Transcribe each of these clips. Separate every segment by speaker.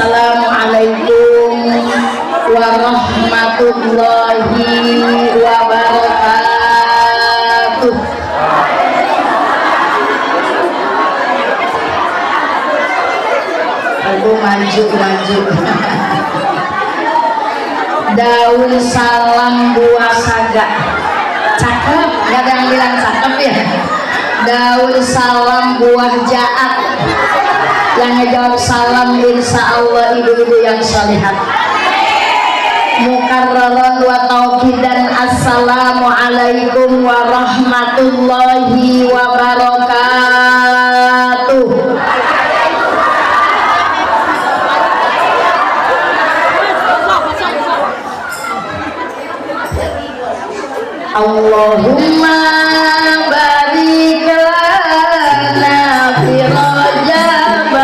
Speaker 1: Assalamualaikum warahmatullahi wabarakatuh. Aku maju. Daun salam buah saga. Cakep, gak ada yang bilang cakep ya. Daun salam buah jaat. Yang ngejawab salam insya Allah ibu-ibu yang sholihat. Mukarraran wa tauqidan. Assalamualaikum warahmatullahi wabarakatuh. Allahumma barik lana fi Rajab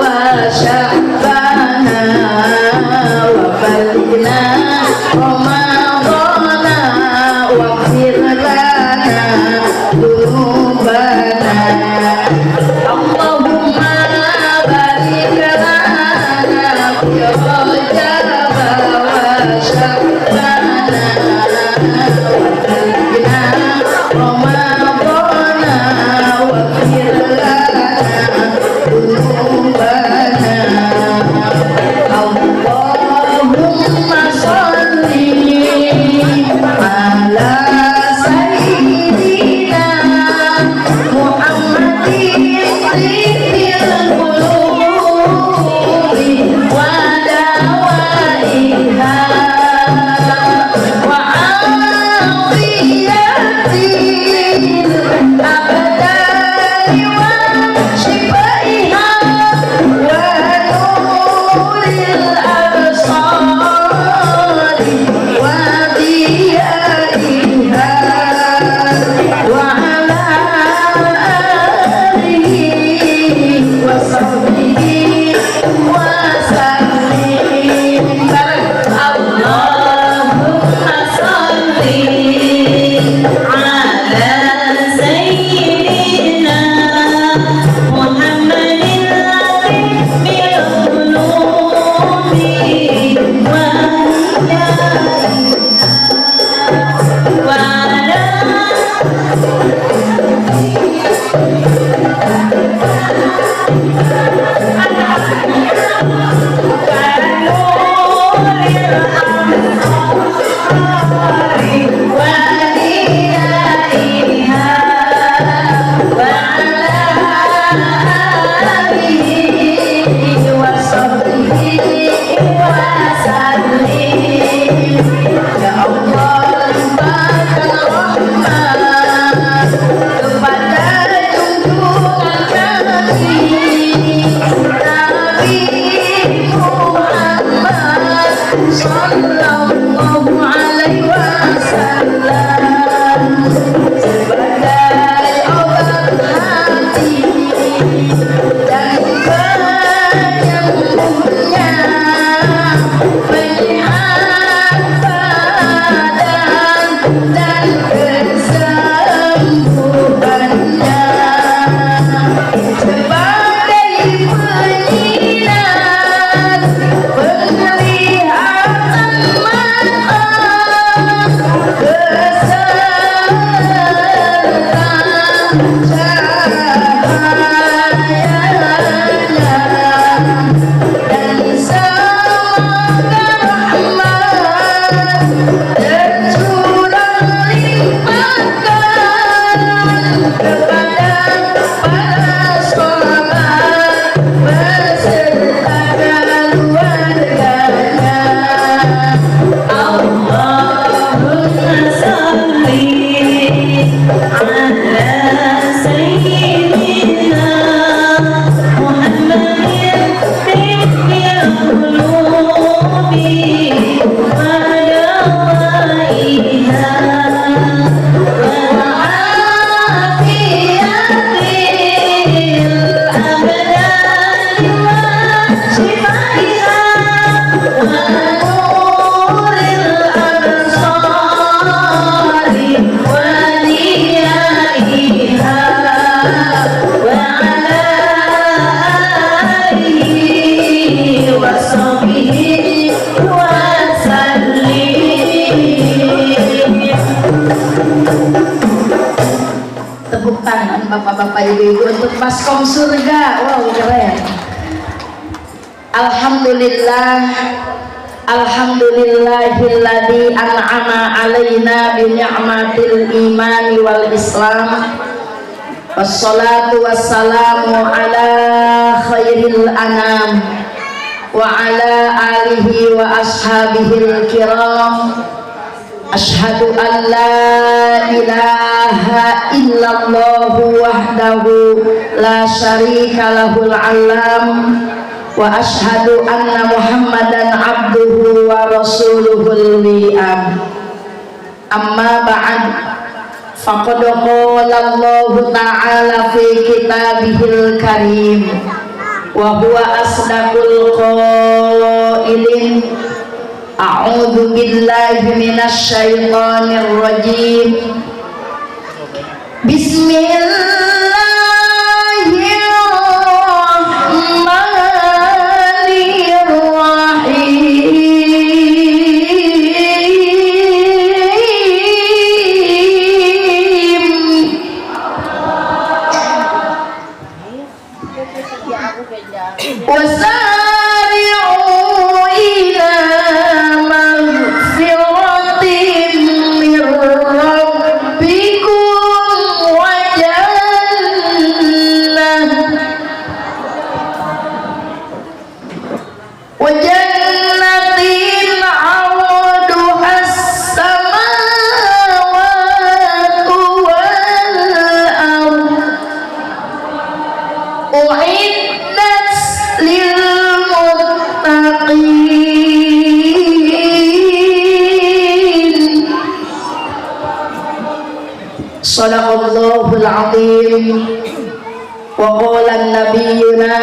Speaker 1: wa Sya'bana wa balighna Ramadana waghfir lana dzunubana. Allahumma barik lana fi Rajab wa Sya'bana dan wa sahbihi wa sallim. Tepuk tangan bapak-bapak ibu-ibu untuk Baskom Surga. Wow, keren. Alhamdulillah, alhamdulillahilladzi an'ama alaina bi ni'matil imani wal islam. Wassalatu wassalamu ala khairil anam wa ala alihi wa ashabihil kiram. Ashhadu an la ilaha illallah wahdahu la syarika lahul alam wa ashhadu anna muhammadan abduhu wa rasuluhul li'am. Amma ba'd, faqad qala Allah ta'ala fi kitabihil karim wa huwa asdaqul qailin. A'udzu billahi minasy syaithanir rajim. Bismillahirrahmanirrahim. Wasari'u ila magfiratin min rabbikum wa jannatin 'arduhas samawati wal ardh u'iddat lil muttaqin. Shadaqallahul azim. Wa qala nabiyyuna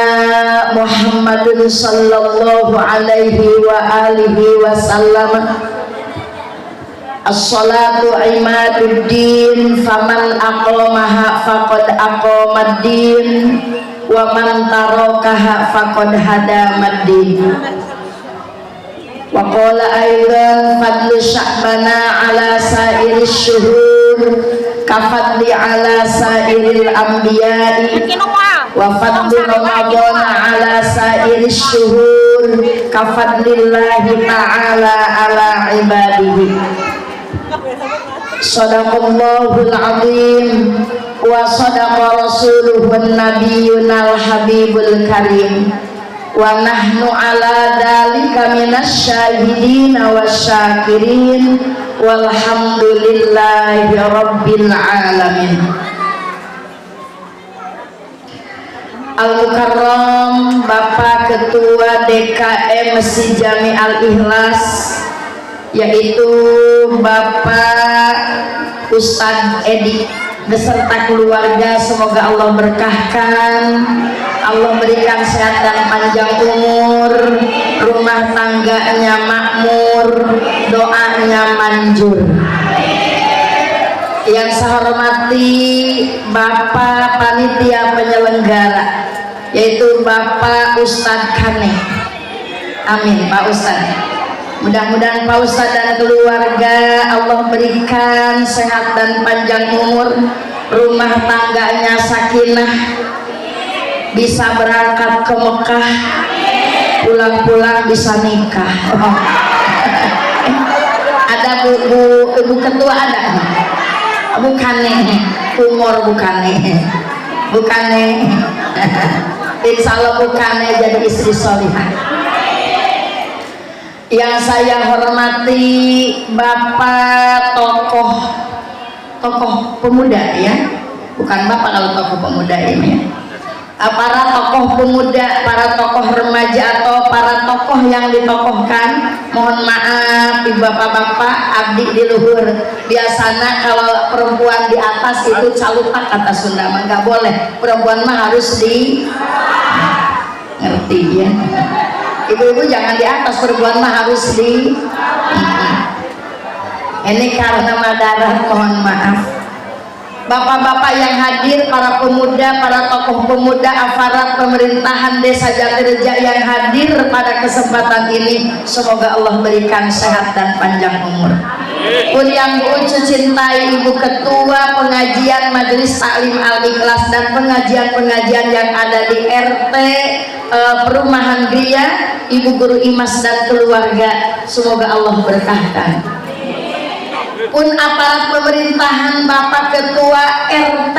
Speaker 1: Muhammadun sallallahu alaihi wa alihi wasallam, as-salatu imaduddin faman aqamaha faqad aqamaddin wa man tarakaha faqad hadamaddin. Wa qala aidan fadlu sya'bana ala sa'iris syuhur kafadli ala sa'iril anbiya'i wa fadlu ramadana ala sa'iris syuhur kafadlillahi ta'ala ala ibadihi. Shadaqallahul azim wa sadaqa rasuluhun nabiyyunal habibul karim wa nahnu ala dalika minasy syahidina wasyakirin walhamdulillahi rabbil alamin. Al-Mukarram Bapak Ketua DKM Masjid Jami Al-Ikhlas, yaitu Bapak Ustadz Edi beserta keluarga, semoga Allah berkahkan, Allah berikan sehat dan panjang umur, rumah tangganya makmur, doanya manjur. Yang saya hormati Bapak Panitia Penyelenggara, yaitu Bapak Ustadz Kane. Amin Pak Ustadz. Mudah-mudahan Pak Ustadz dan keluarga Allah berikan sehat dan panjang umur, rumah tangganya sakinah, bisa berangkat ke Mekah, pulang-pulang bisa nikah. Ada ibu ketua ada? Bukane, umur bukane, insya Allah bukane jadi istri solihah. Yang saya hormati Bapak tokoh pemuda ya, bukan Bapak kalau tokoh pemuda ini, para tokoh pemuda, para tokoh remaja atau para tokoh yang ditokohkan, mohon maaf ibu bapak-bapak, abdi di luhur. Biasanya kalau perempuan di atas itu calupak kata Sunda, nggak boleh, perempuan mah harus di ngerti ya. Ibu-ibu jangan di atas, perempuan mah harus di ini karena madarat, mohon maaf. bapak-bapak yang hadir, para pemuda, para tokoh pemuda, aparat pemerintahan desa Jatireja yang hadir pada kesempatan ini, semoga Allah berikan sehat dan panjang umur. Pun yang Ucu cintai Ibu Ketua Pengajian Majelis Taklim Al-Ikhlas dan pengajian-pengajian yang ada di RT Perumahan Gria, Ibu Guru Imas dan keluarga, semoga Allah berkahkan. Pun aparat pemerintahan, Bapak Ketua RT,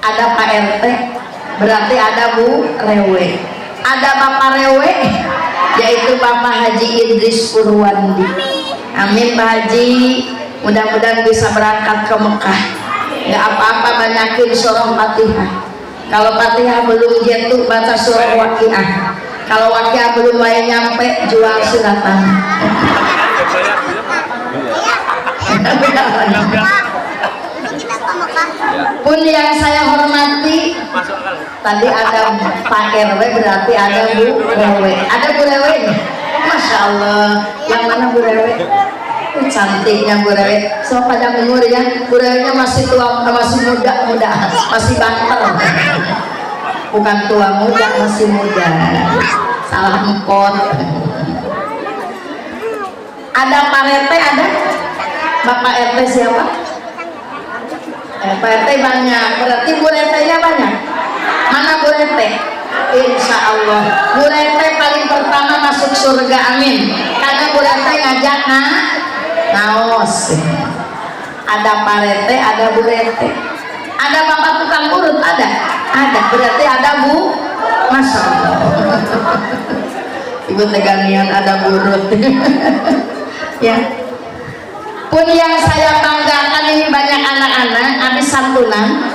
Speaker 1: ada Pak RT, berarti ada Bu Rewe, ada Bapak Rewe, yaitu Bapak Haji Idris Purwandi. Amin Pak Haji, mudah-mudahan bisa berangkat ke Mekah. Gak apa-apa, banyakin surah Fatihah. Kalau Fatihah belum jatuh, baca surah Waqiah. Kalau Waqiah belum nyampe, jual suratan. Pun yang saya hormati, tadi ada Pak RW, berarti ada Bu Rewe. Ada Bu Rewe? Masya Allah. Yang mana Bu Rewe? Cantiknya Bu Rewe. So panjang umur ya. Bu Rewe-nya masih tua, masih muda, masih banter. Bukan tua muda, masih muda. Salah empot. Ada Pak RT, ada Bapak RT siapa? Pak RT banyak, berarti Bu RT-nya banyak. Mana Bu RT? Insya Allah Bu RT paling pertama masuk surga, amin. Karena Bu RT ngajak naos. Ada Pak RT, ada Bu RT. Ada Bapak tukang urut, ada. Berarti ada Bu. Masya Allah. Ibu teganian ada burut. Ya. Pun yang saya banggakan ini banyak anak-anak habis santunan.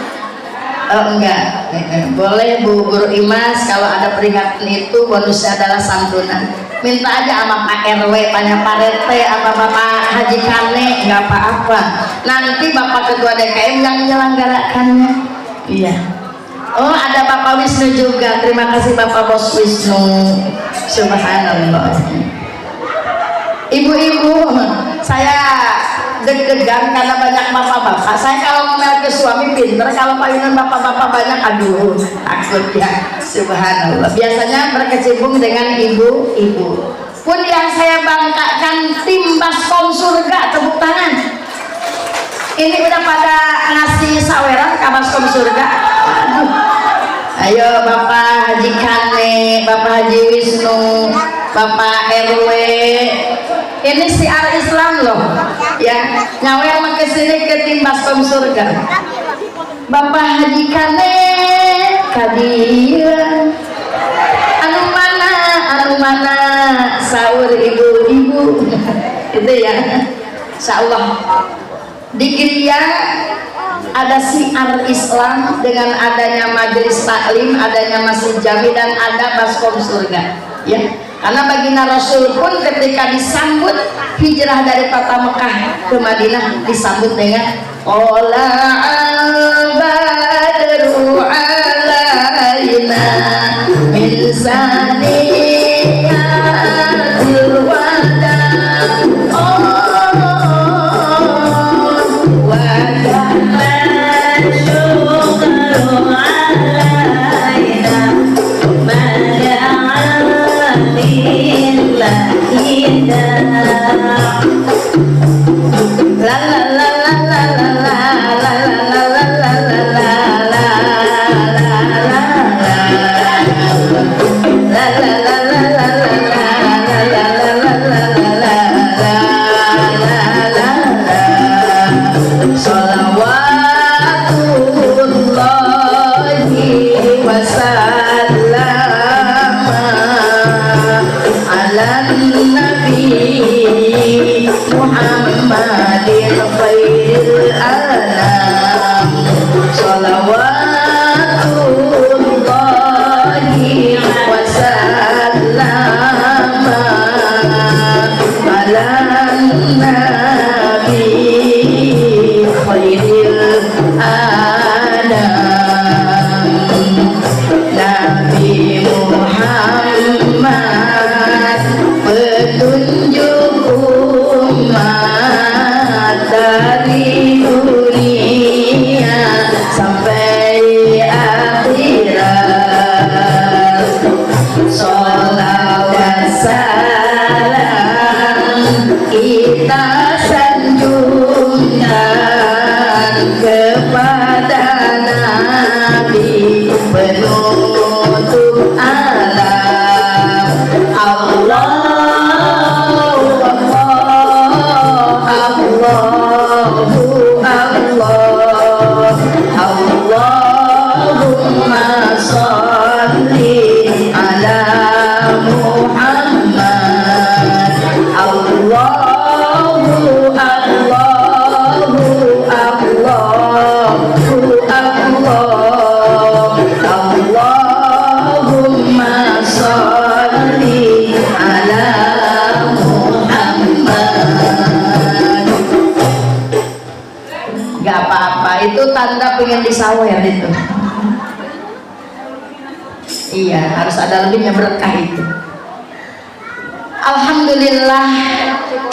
Speaker 1: Enggak, boleh Bu Guru Imas, kalau ada peringatan itu bonusnya adalah santunan. Minta aja sama Pak RW, banyak Pak RT, sama Bapak Haji Kane, nggak apa-apa. Nanti Bapak Ketua DKM yang menyelenggarakannya. Iya. Oh, ada Bapak Wisnu juga. Terima kasih Bapak Bos Wisnu. Subhanallah. Ibu-ibu, saya deg-degan karena banyak bapak-bapak. Saya kalau ngomel ke suami pinter, kalau palingan bapak-bapak banyak, aduh takut ya. Subhanallah. Biasanya berkecimpung dengan ibu-ibu. Pun yang saya banggakan tim Baskom Surga, tepuk tangan. Ini udah pada ngasih saweran ke Baskom Surga. Aduh. Ayo Bapak Haji Kane, Bapak Haji Wisnu, Bapak RW. Ini siar Islam loh, ya. Nyawa yang ke sini ke tim Baskom Surga. Bapak Haji Kane, kadiran. Anu mana, sahur ibu-ibu. Itu ya. Insyaallah. Di Gria ada siar Islam dengan adanya majelis taklim, adanya masjid jami dan ada Baskom Surga. Ya. Karena baginda Rasul pun ketika disambut hijrah dari kota Mekah ke Madinah disambut dengan Ola al-badru alaina min saniyatil wada wa kana syukru alaina Nabi salam kita sanjungkan kepada Nabi penutup alam. Allahu Allah, Allahumma sholli ala Muhammad. Allahumma sholli ala Muhammad. Gak apa-apa, itu tanda pengen disawer itu. Iya, harus ada lebihnya berkah itu. Alhamdulillah,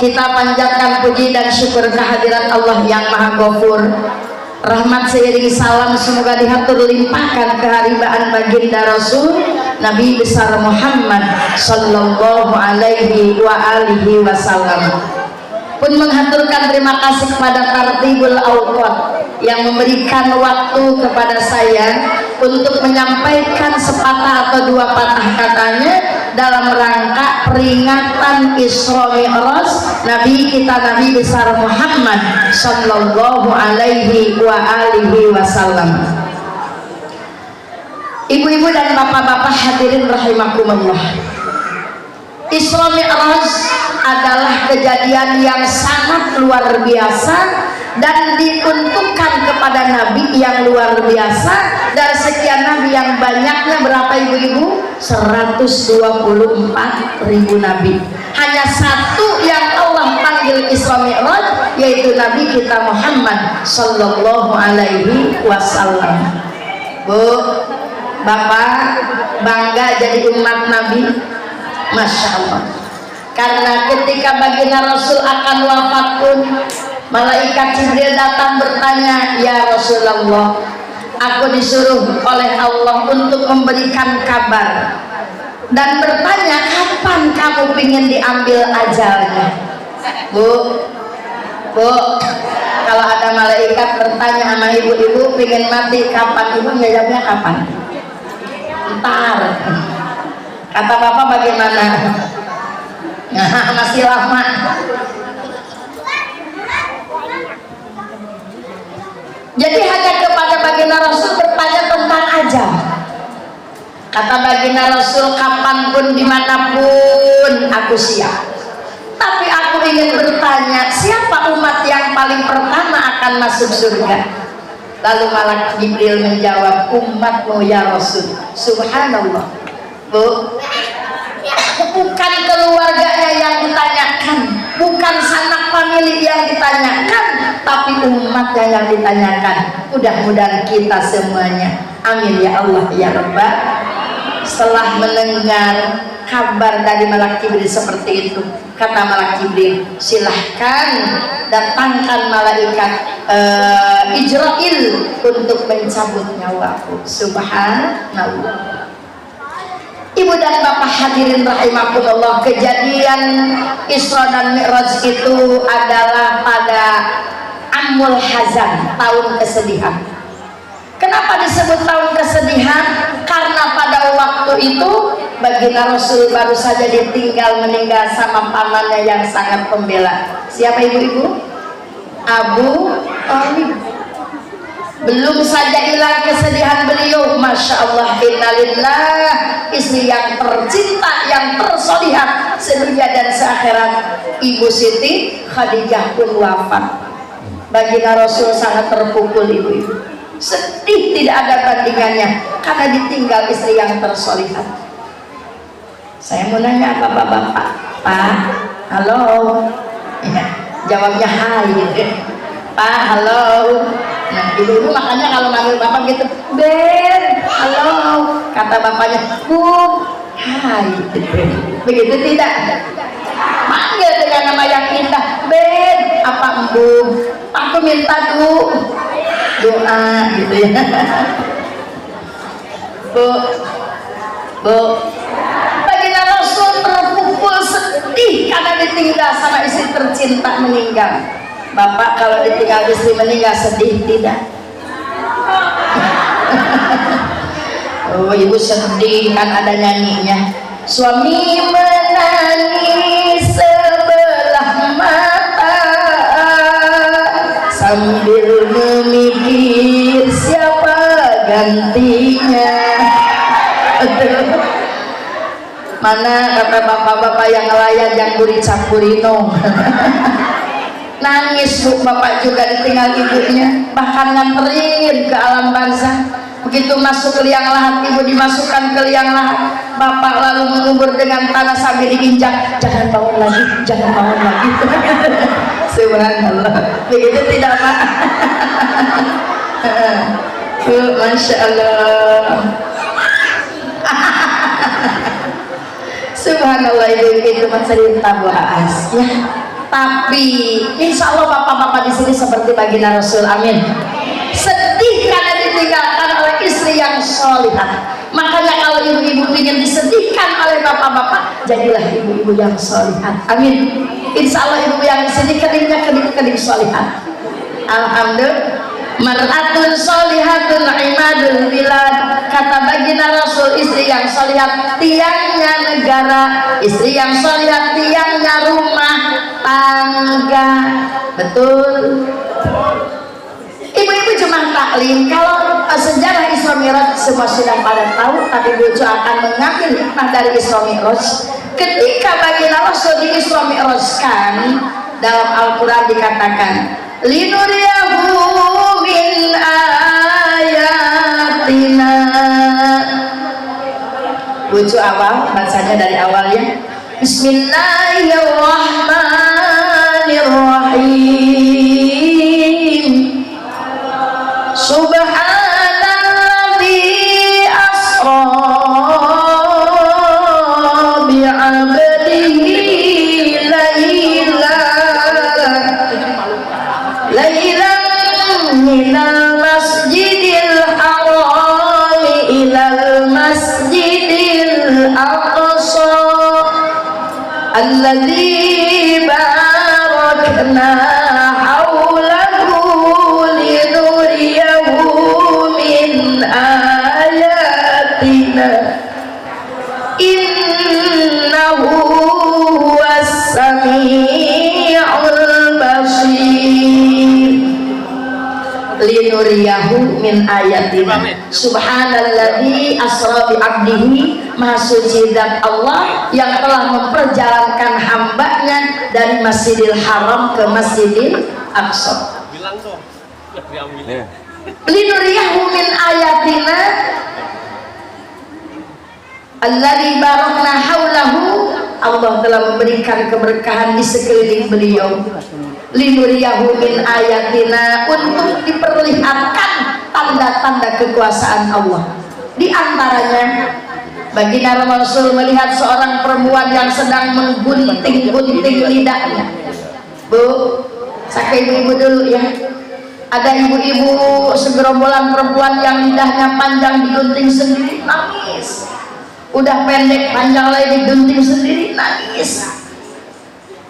Speaker 1: kita panjatkan puji dan syukur kehadirat Allah yang Maha Ghafur. Rahmat seiring salam semoga dihatur limpahkan keharibaan baginda Rasul Nabi besar Muhammad sallallahu alaihi wa alihi wasallam. Pun menghaturkan terima kasih kepada Tartibul Awqat yang memberikan waktu kepada saya untuk menyampaikan sepatah atau dua patah katanya dalam rangka peringatan Isra Mi'raj Nabi kita Nabi besar Muhammad sallallahu alaihi wa alihi wasallam. Ibu-ibu dan bapak-bapak hadirin rahimakumullah, Isra Mi'raj adalah kejadian yang sangat luar biasa dan diuntukkan kepada Nabi yang luar biasa. Dari sekian Nabi yang banyaknya berapa ibu-ibu? 124.000 Nabi. Hanya satu yang Allah panggil Isra Mi'raj, yaitu Nabi kita Muhammad sallallahu alaihi wasallam. Bu, Bapak bangga jadi umat Nabi? Masya Allah. Karena ketika baginda Rasul akan wafat pun malaikat Jibril datang bertanya, ya Rasulullah, aku disuruh oleh Allah untuk memberikan kabar dan bertanya kapan kamu ingin diambil ajalnya. Bu, kalau ada malaikat bertanya sama ibu-ibu ingin mati kapan, ibu jawabnya kapan? Ntar. Kata bapak bagaimana? Nah, masih lama. Jadi hanya kepada baginda Rasul bertanya tentang ajal. Kata baginda Rasul, kapanpun dimanapun aku siap. Tapi aku ingin bertanya, siapa umat yang paling pertama akan masuk surga? Lalu malaikat Jibril menjawab, umatmu ya Rasul. Subhanallah. Bu, bukan keluarganya yang ditanyakan, bukan sanak famili yang ditanyakan, tapi umatnya yang ditanyakan. Mudah-mudahan kita semuanya, amin ya Allah ya Rabbal. Setelah mendengar kabar dari malaikat Jibril seperti itu, kata malaikat Jibril, silahkan datangkan malaikat Israil untuk mencabut nyawaku. Subhanallah. Ibu dan bapak hadirin rahimakumullah, kejadian Isra dan Mi'raj itu adalah pada Amul Hazan, tahun kesedihan. Kenapa disebut tahun kesedihan? Karena pada waktu itu baginda Rasul baru saja ditinggal meninggal sama pamannya yang sangat pembela. Siapa ibu-ibu? Abu Thalib. Belum saja hilang kesedihan beliau, Masya Allah, innalillah, istri yang tercinta, yang tersolihah sedunia dan seakhirat, Ibu Siti Khadijah pun wafat. Baginda Rasul sangat terpukul ibu-ibu, sedih tidak ada bandingannya karena ditinggal istri yang tersolihah. Saya mau nanya apa bapak-bapak? Pak, halo, ya, jawabnya hai. Pak, halo. Nah, ibu-ibu makanya kalau manggil bapak gitu, Ben, halo. Kata bapaknya, Bu, hai. Begitu tidak? Manggil dengan nama yang indah, Ben, apa Bu? Aku minta doa gitu ya. Bu, baginda Rasul terpukul istri tak meninggal. Bapak kalau ditinggal istri meninggal sedih tidak? Oh, ibu sedih kan ada nyanyinya. Suami menangis sebelah mata sambil memikir siapa gantinya. Mana kata bapak-bapak yang layan yang buri campurino. Nangis bu, bapak juga ditinggal ibunya, bahkan nganterin ke alam barzah. Begitu masuk ke liang lahat, ibu dimasukkan ke liang lahat, bapak lalu mengubur dengan tanah sambil diinjak. Jangan bangun lagi, jangan bangun lagi. Subhanallah. Begitu tidak pak? Masya Allah. Subhanallah, itu cerita bahas ya. Tapi insya Allah bapak-bapak di sini seperti baginda Rasul, amin. Sedih karena ditinggalkan oleh istri yang solihah. Makanya kalau ibu-ibu ingin disedihkan oleh bapak-bapak, jadilah ibu-ibu yang solihah, amin. Insya Allah ibu yang di sini kedingnya keding solihah. Alhamdulillah. Mar'atun solihatun imadul bilad, kata baginda Rasul, istri yang solihat tiangnya negara, istri yang solihat tiangnya rumah tangga. Betul. Ibu-ibu cuma taklim. Kalau sejarah Isra Mi'raj semua sudah pada tahu, tapi Bucu akan mengambil hikmah dari Isra Mi'raj. Ketika baginda Rasul di Isra Mi'rajkan, dalam Al-Quran dikatakan linuriyahu min ayatina. Bucu awal, bacanya dari awalnya. Bismillahirrahmanirrahim. Subhanalladzi asra bi'abdihi minal masjidil haram ilal masjidil aqsa alladzi barakna haulahu linuriyahu min ayatina innahu huwas sami'ul basir. Linuriyahu min ayatina. Subhanalladzi asra bi abdihi, maha suci zat Allah yang telah memperjalankan hambanya dari Masjidil Haram ke Masjidil Aqsa. Linuriyahu min ayatina alladzi barakna haulahu, Allah telah memberikan keberkahan di sekeliling beliau. Linuriyahu min ayatina, untuk diperlihatkan tanda-tanda kekuasaan Allah. Di antaranya baginda Rasul melihat seorang perempuan yang sedang menggunting-gunting lidahnya. Bu, saya ibu-ibu dulu ya. Ada ibu-ibu segerombolan perempuan yang lidahnya panjang digunting sendiri, nangis. Udah pendek panjang lagi digunting sendiri, nangis.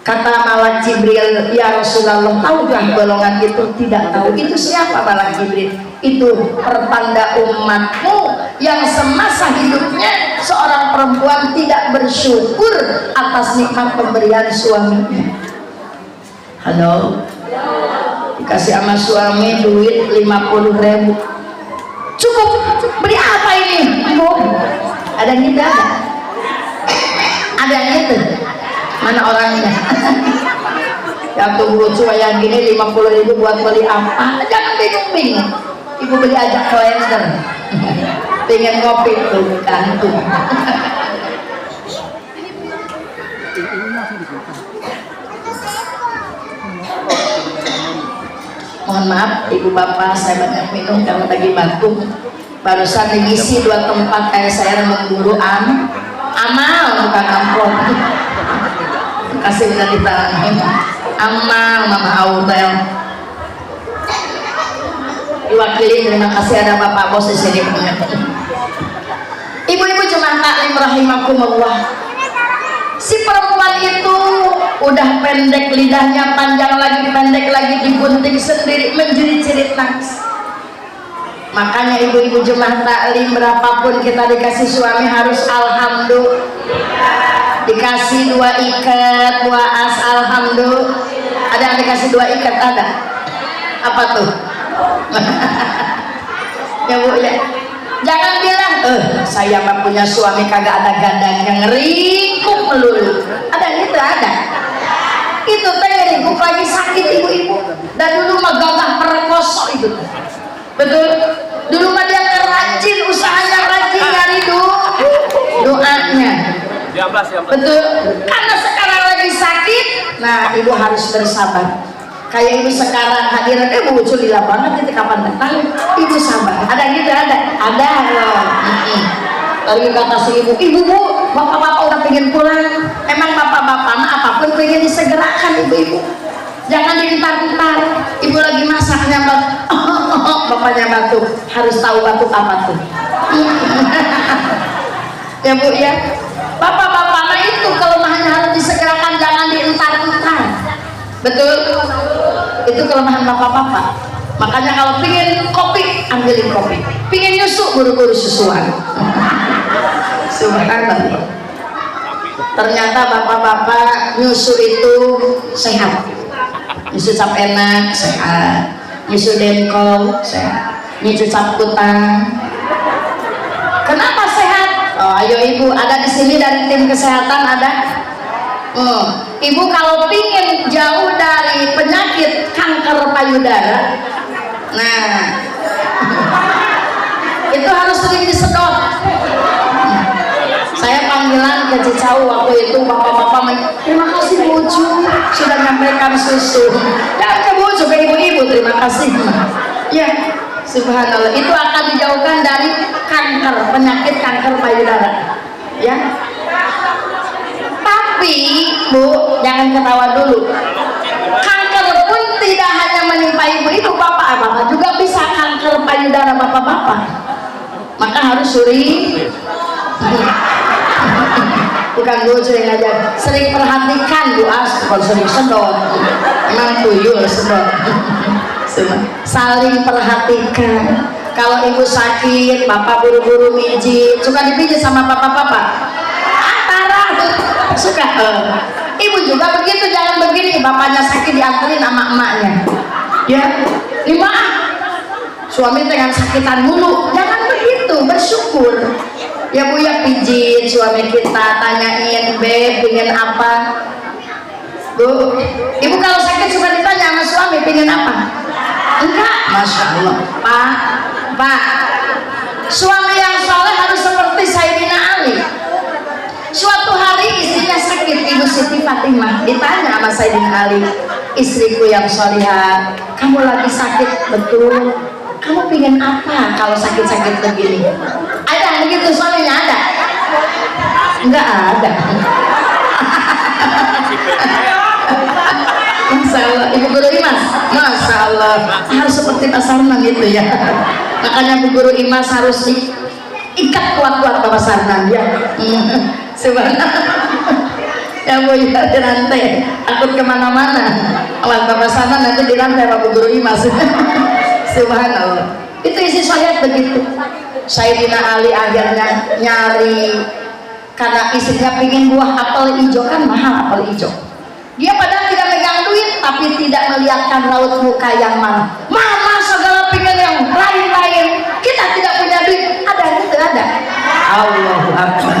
Speaker 1: Kata malaikat Jibril, ya Rasulullah, tahukah golongan itu? Tidak tahu. Itu siapa malaikat Jibril? Itu pertanda umatmu yang semasa hidupnya seorang perempuan tidak bersyukur atas nikmat pemberian suaminya. Halo, dikasih sama suami duit 50.000, cukup beli apa ini? Bu, ada yang gitu, ada yang gitu. Mana orangnya? Ya tunggu yang gini 50.000 buat beli apa? Jangan bingung-bingung. Ibu beli aja kalender. Pengen ngopi tuh gantung. Mohon maaf ibu bapak, saya banyak minum karena lagi batuk. Barusan diisi 2 tempat kayak saya memburu amal bukan amplop. Kasih udah ditanganin amal mama Audel diwakili. Terima kasih ada bapak bos di sini. Ibu-ibu cuma taklim rahimakumullah. Si perempuan itu udah udah pendek lidahnya, panjang lagi, pendek lagi, digunting sendiri, menjerit-jerit nangis. Makanya ibu-ibu jemaah taklim, berapapun kita dikasih suami harus alhamdulillah. Dikasih 2 ikat, 2 as, alhamdulillah. Ada yang dikasih 2 ikat? Ada. Apa tuh? Ya bu ya. Jangan bilang, saya mah punya suami kagak ada gandanya, ngeringkuk melulu. Ada gitu, ada. Itu teh ngeringkuk lagi sakit ibu-ibu. Dan dulu mah gagah perkoso itu. Betul. Dulu mah dia rajin, usahanya rajin nyari doanya. Betul. Karena sekarang lagi sakit, nah ibu harus bersabar. Kayak ibu sekarang hadiran, muncul di lapangan, itu kapan datang? Ibu sabar. Ada gitu, ada loh. Lalu kata si ibu, bu, bapak-bapak udah pengen pulang. Emang bapak-bapak mah apapun pengen disegerakan ibu-ibu. Jangan diintar-intar. Ibu lagi masaknya, bapaknya batuk. Harus tahu batuk apa tuh. Ya bu ya. Bapak-bapak mah itu kelemahannya harus disegerakan, jangan diintar-intar. Betul. Itu kelemahan bapak-bapak. Makanya kalau pingin kopi, ambilin kopi. Pingin nyusu, buru-buru susuan. Subhanallah. Ternyata bapak-bapak nyusu itu sehat. Nyusu cap enak, sehat. Nyusu dengkol, sehat. Nyusu cap kutang. Kenapa sehat? Oh, ayo ibu, ada di sini dari tim kesehatan ada. Ibu kalau pingin jauh dari penyakit kanker payudara, nah itu harus sering disedot. Saya panggilan ke Cicau waktu itu, bapak-bapak, terima kasih Bu Ju sudah menyampaikan susu. Ya ke Bu Ju, ke ibu-ibu, terima kasih. Ya, subhanallah, itu akan dijauhkan dari kanker, penyakit kanker payudara. Ya. Tapi Bu, jangan ketawa dulu. Kanker pun tidak hanya menimpa ibu-ibu, bapak-bapak juga bisa kanker payudara bapak-bapak. Maka harus bukan Bu sering aja, sering perhatikan Bu As, kalau sering sedot. Emang tuyul sedot. Saling perhatikan. Kalau ibu sakit, bapak buru-buru mijit. Suka dipijit sama bapak-bapak? Suka. Ibu juga begitu, jangan begini, bapaknya sakit dianterin sama emaknya. Ya, suami dengan sakitan mulu, jangan begitu, bersyukur. Ya Bu ya, pijit suami kita, tanyain, Beb pengen apa? Bu, ibu kalau sakit suka ditanya sama suami pengen apa? Enggak, Masya Allah. Pak, suami yang soleh harus seperti Sayyidina Ali. Suatu hari istrinya sakit, Ibu Siti Fatimah ditanya sama Sayyidina Ali, istriku yang solihah, kamu lagi sakit betul? Kamu pingin apa kalau sakit-sakit begini? Ada begitu suaminya, ada? Enggak ada. Masya Allah, Ibu Guru Imas, Masya Allah, harus seperti Pak Sarman gitu ya. Makanya Bu Guru Imas harus ikat kuat-kuat Bapak Sarman ya. Subhanallah. Ya Bu ya, dirantai, takut kemana-mana. Alat Bapak Sarman nanti dirantai Pak Guru Imas. Subhanallah. Itu isi syariat begitu. Sayyidina Ali akhirnya nyari, karena istrinya pingin buah apel hijau, kan mahal apel hijau. Dia padahal tidak megang duit, tapi tidak melihatkan raut muka yang marah. Mama segala pingin yang lain-lain, kita tidak punya duit. Ada gitu, ada. Allahu Akbar.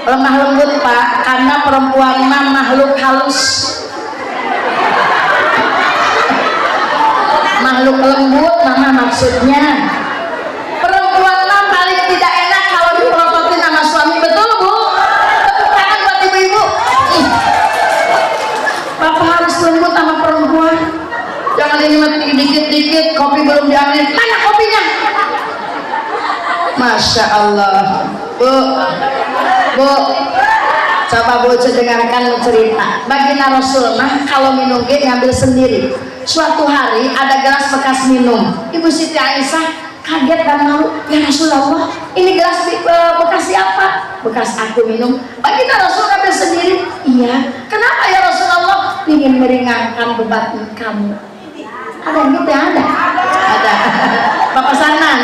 Speaker 1: Lemah lembut Pak, karena perempuan mah makhluk halus, makhluk lembut. Mama maksudnya perempuan mah paling tidak enak kalau diprototin sama suami. Betul Bu? Tepuk tangan buat ibu-ibu. Bapak harus lembut sama perempuan. Jangan ini mati dikit-dikit, kopi belum diambil, mana kopinya? Masya Allah. Bu, coba Bu dengarkan cerita. Baginda Rasul mah kalau minum ngambil sendiri. Suatu hari ada gelas bekas minum. Ibu Siti Aisyah kaget dan malu, ya Rasulullah, ini gelas bekas siapa? Bekas aku minum. Baginda Rasul ambil sendiri. Iya. Kenapa ya Rasulullah? Ingin meringankan beban kamu. Ada yang gitu ya? Ada. Bapak Sanan.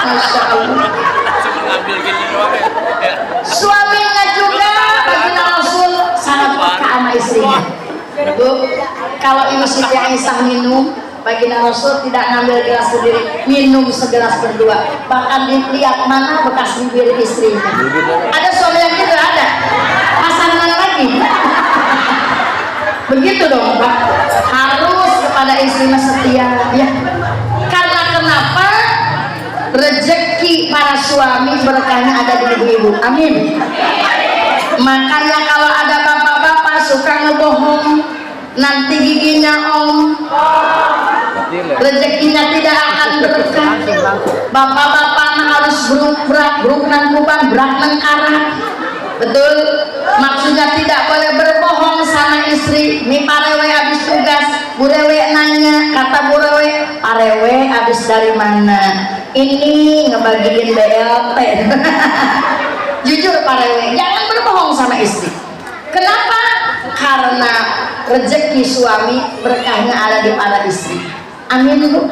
Speaker 1: Masya Allah. Suaminya juga baginda Rasul sangat peka sama istrinya. Bu, kalau Ibu Siti Aisyah minum, baginda Rasul tidak ngambil gelas sendiri, minum segelas berdua. Bahkan dilihat mana bekas bibir istrinya. Ada suami yang gitu, ada. Pasangan lagi. Begitu dong, Pak. Harus kepada istrinya setia, ya. Karena kenapa? Rezeki para suami berkahnya ada di ibu-ibu. Amin. Makanya kalau ada bapak-bapak suka ngebohong, nanti giginya om, rezekinya tidak akan berkah. Bapak-bapak harus beruk nang kuban, berak nang karat. Betul, maksudnya tidak boleh berbohong sama istri. Nih parewe habis tugas, burewe nanya, kata burewe, parewe habis dari mana? Ini ngebagiin BLT. Jujur parewe, jangan berbohong sama istri. Kenapa? Karena rezeki suami berkahnya ada di para istri. Amin Bu.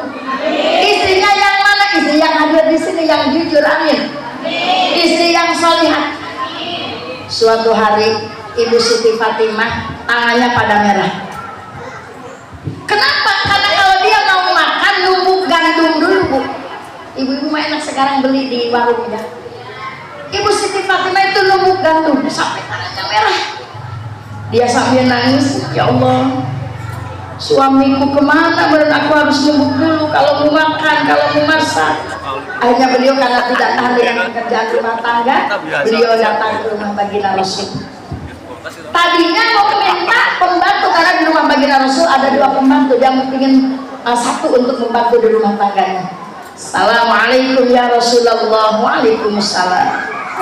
Speaker 1: Istrinya yang mana? Istri yang hadir di sini yang jujur. Amin. Istri yang solihah. Suatu hari Ibu Siti Fatimah tangannya pada merah. Kenapa? Karena kalau dia mau makan numbuk gandum dulu Bu. Ibu-ibu mah enak sekarang beli di warung ya. Ibu Siti Fatimah itu numbuk gandum sampai tangannya merah. Dia sambil nangis, ya Allah, suamiku kemana? Berarti aku harus numbuk dulu kalau mau makan, kalau mau masak. Akhirnya beliau karena tidak tahan dengan pekerjaan rumah tangga, beliau datang ke rumah baginda Rasul. Tadinya mau minta pembantu karena di rumah baginda Rasul ada 2 pembantu, dia ingin satu untuk membantu di rumah tangganya. Assalamualaikum ya Rasulullah. Waalaikumsalam.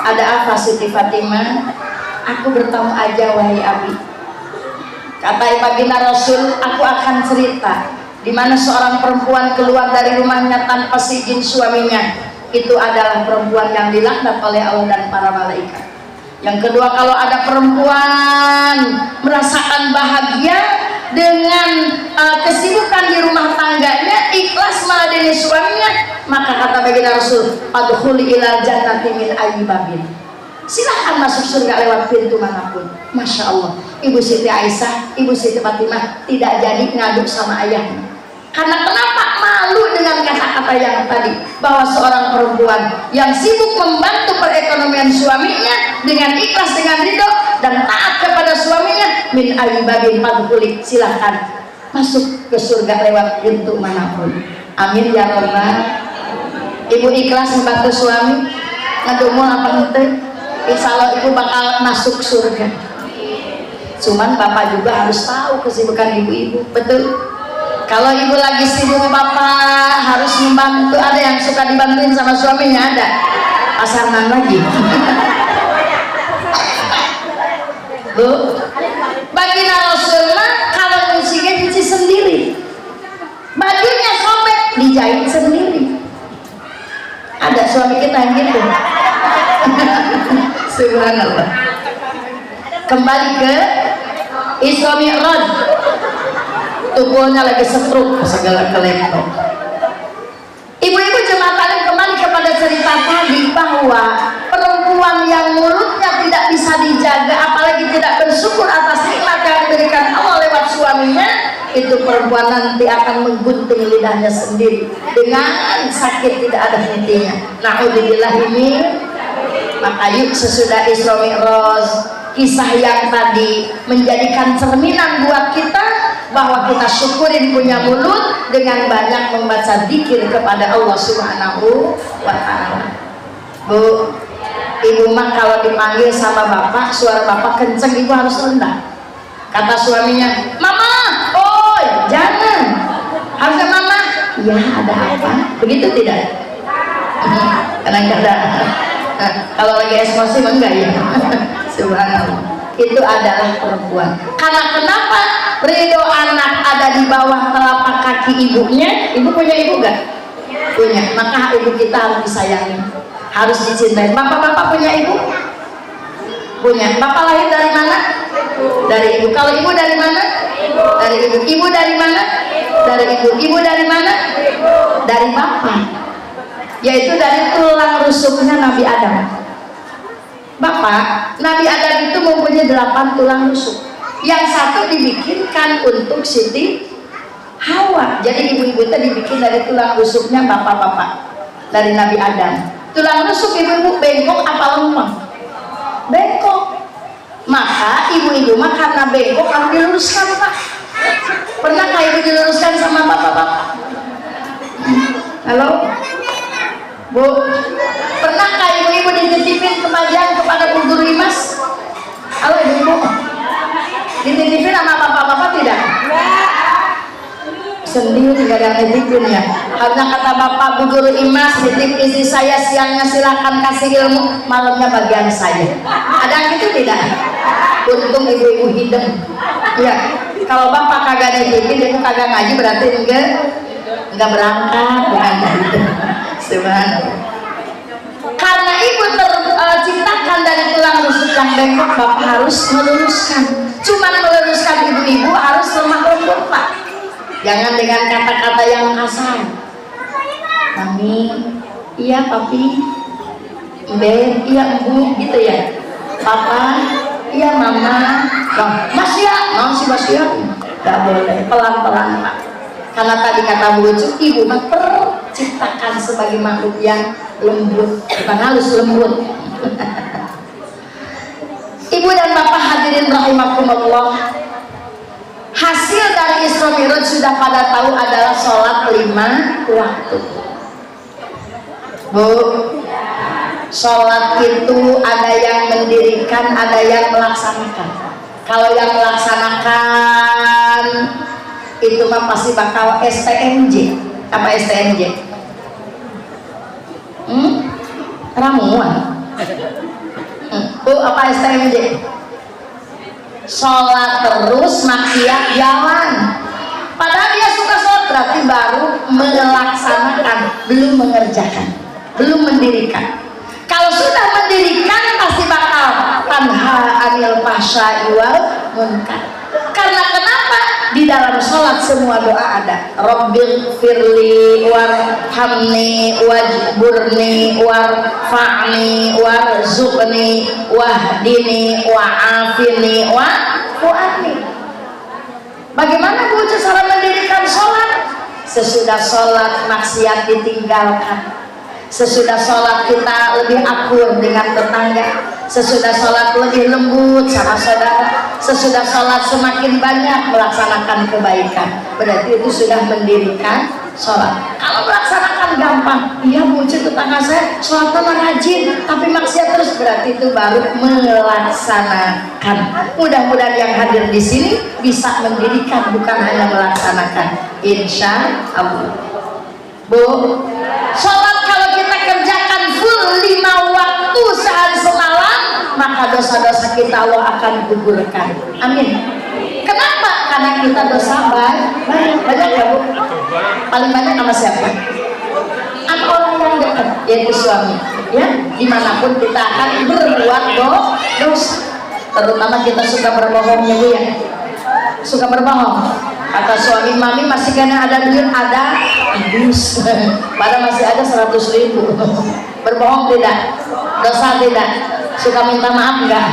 Speaker 1: Ada apa Siti Fatimah? Aku bertamu aja wahai Abi. Kata baginda Rasul, aku akan cerita di mana seorang perempuan keluar dari rumahnya tanpa seizin suaminya. Itu adalah perempuan yang dilaknat oleh Allah dan para malaikat. Yang kedua, kalau ada perempuan merasakan bahagia dengan kesibukan di rumah tangganya, ikhlas meladeni suaminya, maka kata baginda Rasul, adkhuli ilal jannati min ayyi babin. Silahkan masuk surga lewat pintu manapun. Masya Allah. Ibu Siti Aisyah, Ibu Siti Fatimah tidak jadi ngaduk sama ayahnya. Karena kenapa? Malu dengan kata-kata yang tadi, bahwa seorang perempuan yang sibuk membantu perekonomian suaminya dengan ikhlas, dengan ridho dan taat kepada suaminya, min ayibabin padhuli, silahkan masuk ke surga lewat pintu manapun. Amin ya Rabbal. Ibu ikhlas membantu suami, ngadumu apa ente? Insya Allah ibu bakal masuk surga. Cuman bapak juga harus tahu kesibukan ibu-ibu. Betul? Kalau ibu lagi sibuk, bapak harus membantu. Ada yang suka dibantuin sama suaminya, ada pasangan lagi. Bu, baginda Rasulullah kalau nyucinya nyuci sendiri, bajunya sobek dijahit sendiri. Ada suami kita yang gitu. Subhanallah. Kembali ke Isra Mi'raj, tubuhnya lagi setruk segala kelepok. Ibu-ibu jemaah kalian, kembali kepada cerita tadi bahwa perempuan yang mulutnya tidak bisa dijaga, apalagi tidak bersyukur atas nikmat yang diberikan Allah lewat suaminya, itu perempuan nanti akan menggunting lidahnya sendiri dengan sakit tidak ada hentinya. Na'udzubillah. Ini maka yuk sesudah Isra Mi'raj, kisah yang tadi menjadikan cerminan buat kita bahwa kita syukurin punya mulut dengan banyak membaca zikir kepada Allah Subhanahu wa ta'ala. Bu, ibu mah kalau dipanggil sama bapak, suara bapak kenceng, ibu harus rendah. Kata suaminya, mama, oi, jangan. Harusnya mama, ya ada apa? Begitu tidak? Kadang-kadang kalau lagi emosi enggak ya. Subhanallah. itu adalah perempuan. Karena kenapa? Ridho anak ada di bawah telapak kaki ibunya. Ibu punya ibu gak? Punya. Maka ibu kita harus disayangi, harus dicintai. Bapak-bapak punya ibu? Punya. Bapak lahir dari mana? Dari ibu. Kalau ibu dari mana? Dari ibu. Ibu dari mana? Dari ibu. Ibu dari mana? Dari bapak, yaitu dari tulang rusuknya Nabi Adam. Bapak, Nabi Adam itu mempunyai 8 tulang rusuk. Yang satu dibikinkan untuk Siti Hawa. Jadi ibu-ibu itu dibikin dari tulang rusuknya bapak-bapak, dari Nabi Adam. Tulang rusuk ibu-ibu bengkok apa lempeng? Bengkok. Maka ibu-ibu mah karena bengkok harus diluruskan, Pak. Pernah ibu diluruskan sama bapak-bapak? Halo? Bu, pernahkah ibu-ibu dititipin kemajuan kepada Bu Guru Imas? Halo ibu-ibu, dititipin sama bapak-bapak tidak? Sendiri gak ada nitipin ya. Karena kata bapak Bu Guru Imas, titip isi saya, siangnya silahkan kasih ilmu, malamnya bagian saya. Ada gitu tidak? Untung ibu-ibu hidung. Ya, kalau bapak kagak nitipin, ibu kagak ngaji berarti enggak berangkat, bukan gitu. Subhanallah. Karena ibu terciptakan dari tulang rusuk yang bengkok, bapak harus meluruskan. Cuman meluruskan ibu-ibu harus lemah lembut, Pak. Jangan dengan kata-kata yang kasar. Mami, iya papi, Mbak, iya ibu, gitu ya. Papa, iya mama, Mas ya, Mas ya, nggak boleh, pelan-pelan Pak. Karena tadi kata Bu Ucu, ibu mah terciptakan sebagai makhluk yang lembut, bukan halus, lembut. Ibu dan bapak hadirin rahimakumullah, hasil dari Isra Mi'raj sudah pada tahu adalah sholat 5 waktu. Bu, sholat itu ada yang mendirikan, ada yang melaksanakan. Kalau yang melaksanakan itu mah pasti bakal STMJ. Apa STMJ? Ramuan. Bu, apa STMJ? Sholat terus, maksiat jalan. Padahal dia suka sholat, berarti baru melaksanakan, belum mengerjakan, belum mendirikan. Kalau sudah mendirikan pasti bakal tanha anil fahsya'i wal munkar. Karena kenapa? Di dalam sholat semua doa ada. Rabbil firli warhamni wajburni warfa'ni warzuqni wahdini wa'afini wa'fu'ani. Bagaimana Bu cara mendirikan sholat? Sesudah sholat maksiat ditinggalkan. Sesudah sholat kita lebih akur dengan tetangga. Sesudah sholat lebih lembut sama saudara. Sesudah sholat semakin banyak melaksanakan kebaikan. Berarti itu sudah mendirikan sholat. Kalau melaksanakan gampang, iya muncul tetangga saya sholatnya rajin tapi maksiat terus, berarti itu baru melaksanakan. Mudah-mudahan yang hadir di sini bisa mendirikan, bukan hanya melaksanakan. Insya Allah. Bu, sholat kalau kita kerjakan full 5 waktu sehari semalam, maka dosa-dosa kita Allah akan gugurkan. Amin. Kenapa? Karena kita dosa banyak ya Bu. Paling banyak sama siapa? Sama orang yang dekat, yaitu suami. Ya, dimanapun kita akan berbuat dosa. Terutama kita suka berbohong ya Bu ya. Suka berbohong. Kata suami, mami masih kena ada duit, ada habis. Padahal masih ada 100.000. Berbohong tidak? Dosa tidak? Suka minta maaf enggak?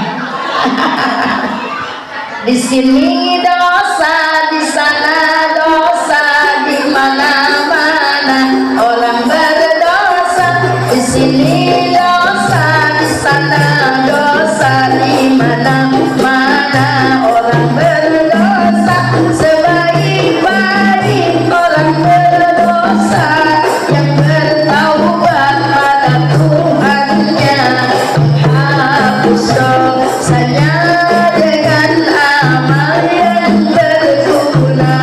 Speaker 1: Di sini dosa, di sana dosa, di mana-mana orang berdosa. Di sini dosa, di sana dosa, di mana-mana orang berdosa. Sebaik-baik orang berdosa yang bertaubat pada Tuhannya, hapus dosanya dengan amal yang berguna.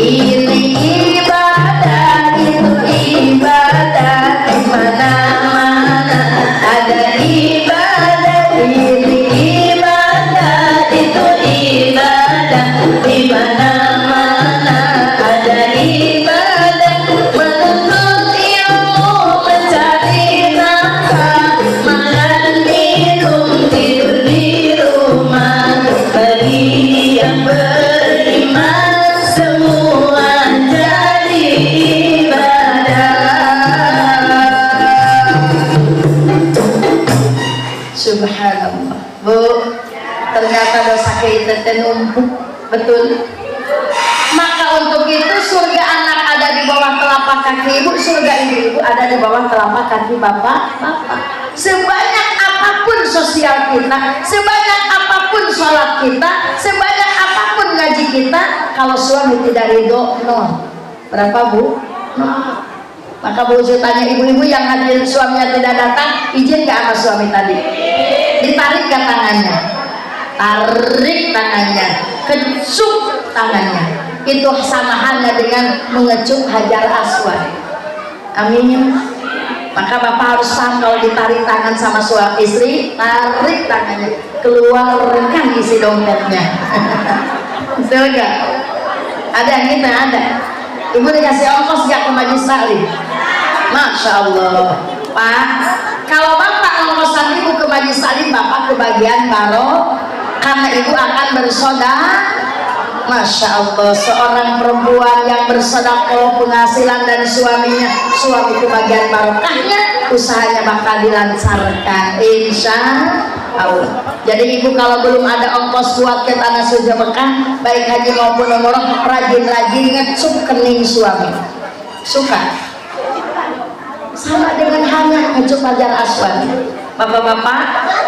Speaker 1: Ini ibadah, itu ibadah di mana-mana. teh numpuk, betul? Maka untuk itu surga anak ada di bawah telapak kaki ibu, surga ibu ada di bawah telapak kaki bapak. Sebanyak apapun sosial kita, sebanyak apapun sholat kita, sebanyak apapun gaji kita, kalau suami tidak ridho, no. Berapa bu? No. Maka Bu Ucu tanya ibu-ibu yang hadir suaminya tidak datang, izin gak sama suami tadi? Ditarik ke tangannya, tarik tangannya, kecup tangannya. Itu sama halnya dengan mengecup Hajar Aswad. Amin. Maka bapak harus paham kalau ditarik tangan sama suami istri, tarik tangannya, keluarkan isi dompetnya. Betul gak? Ada yang kita ada. Ibu dikasih ongkos gak ke majlis taklim? Masya Allah. Pak, kalau bapak ongkosan ibu ke majlis taklim, bapak kebagian baro, karena ibu akan bersedekah. Masya Allah, seorang perempuan yang bersedekah penghasilan dan suaminya, suami kebagian barokahnya, usahanya bakal dilancarkan insya Allah. Jadi ibu kalau belum ada ongkos buat ke tanah suci Mekah, baik haji maupun umroh, rajin-rajin ngecup kening suami. Suka? Sama dengan halnya ngecup Hajar Aswad. Bapak-bapak,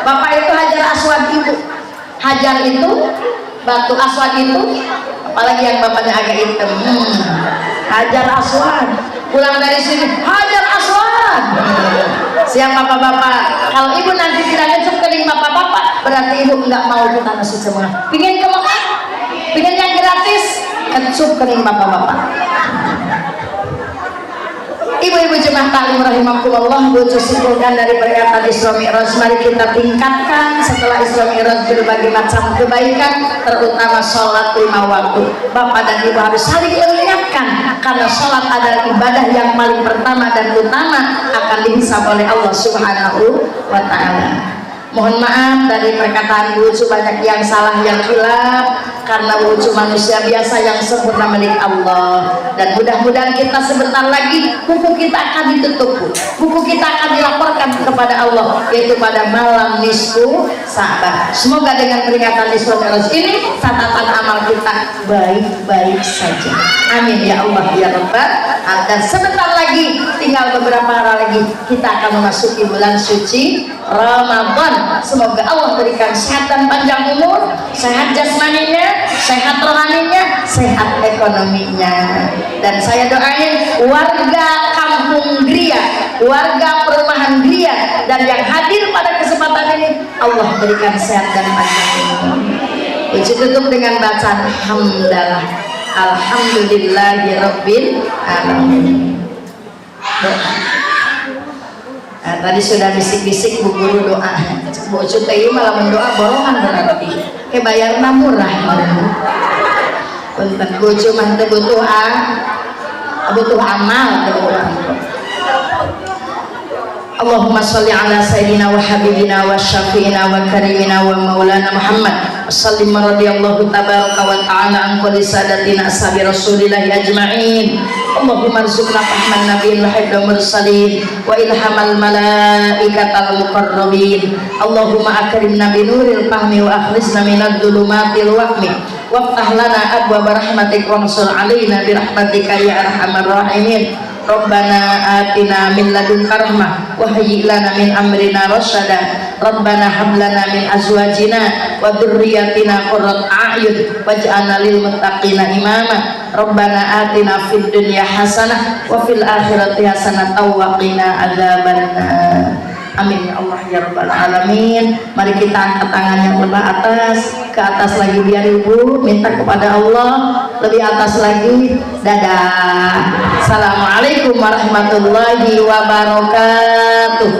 Speaker 1: bapak itu Hajar Aswad ibu. Hajar itu, batu aswad itu, apalagi yang bapaknya agak hitam. Hajar Aswad. Pulang dari sini, Hajar Aswad. Siap bapak-bapak, kalau ibu nanti tidak ngecup kening bapak-bapak, berarti ibu nggak mau ke tanah suci Mekah. Pingin ke Mekah? Pingin yang gratis? Kecup kening bapak-bapak. Ibu-ibu jemaah taklim rahimakumullah, Bu Ucu simpulkan dari pernyataan Isra Mi'raj, mari kita tingkatkan setelah Isra Mi'raj berbagai macam kebaikan, terutama sholat 5 waktu. Bapak dan ibu harus saling mengingatkan, karena sholat adalah ibadah yang paling pertama dan utama akan dihisab oleh Allah Subhanahu wa Ta'ala. Mohon maaf dari perkataan Bu Ucu banyak yang salah, yang khilaf, karena Bu Ucu manusia biasa yang sempurna milik Allah. Dan mudah-mudahan kita sebentar lagi buku kita akan ditutup, buku kita akan dilaporkan kepada Allah, yaitu pada malam nisfu Sa'ban. Semoga dengan peringatan Isra Mi'raj ini catatan amal kita baik-baik saja. Amin ya Allah ya Rabbal. Dan sebentar lagi, tinggal beberapa hari lagi, kita akan memasuki bulan suci Ramadan. Semoga Allah berikan sehat dan panjang umur, sehat jasmaninya, sehat rohaninya, sehat ekonominya. Dan saya doain warga kampung Gria, warga perumahan Gria, dan yang hadir pada kesempatan ini, Allah berikan sehat dan panjang umur. Uji tutup dengan bacaan hamdalah, alhamdulillahirabbil alamin. Nah, tadi sudah bisik-bisik Bu Guru doa. Bu Ucu teh malah mendoa borongan berarti. Kayak bayarna murah. Punten Bu Ucu mah teu butuh amal, teu butuh. Allahumma sholli ala sayyidina wa habibina wa syafi'ina wa karimina wa maulana Muhammad. Sallim radhiyallahu tabaraka wa ta'ala an kulli sadatina ashabi Rasulillah ajma'in. Allahumma arzuqna fahman nabiyil wahid wa mursalin wa ilhamal malaikatal muqarrabin. Allahumma akrimna bi nuril fahmi wa akhlisna minadh dhulumatil wahmi waftah lana abwaaba rahmatik wansur alaina bi rahmatika ya arhamar rahimin. Rabbana atina min ladunka rahmah wa hayyi lana min amrina rasyada. Rabbana hab lana min azwajina wa dzurriyyatina qurrata a'yun waj'alna lil muttaqina imama. Rabbana atina fid dunya hasanah wa fil akhirati hasanah wa qina adzabannar. Amin ya Allah ya Rabbal alamin. Mari kita angkat tangan yang lebih atas, ke atas lagi biar ibu minta kepada Allah, lebih atas lagi. Dadah. Assalamualaikum warahmatullahi wabarakatuh.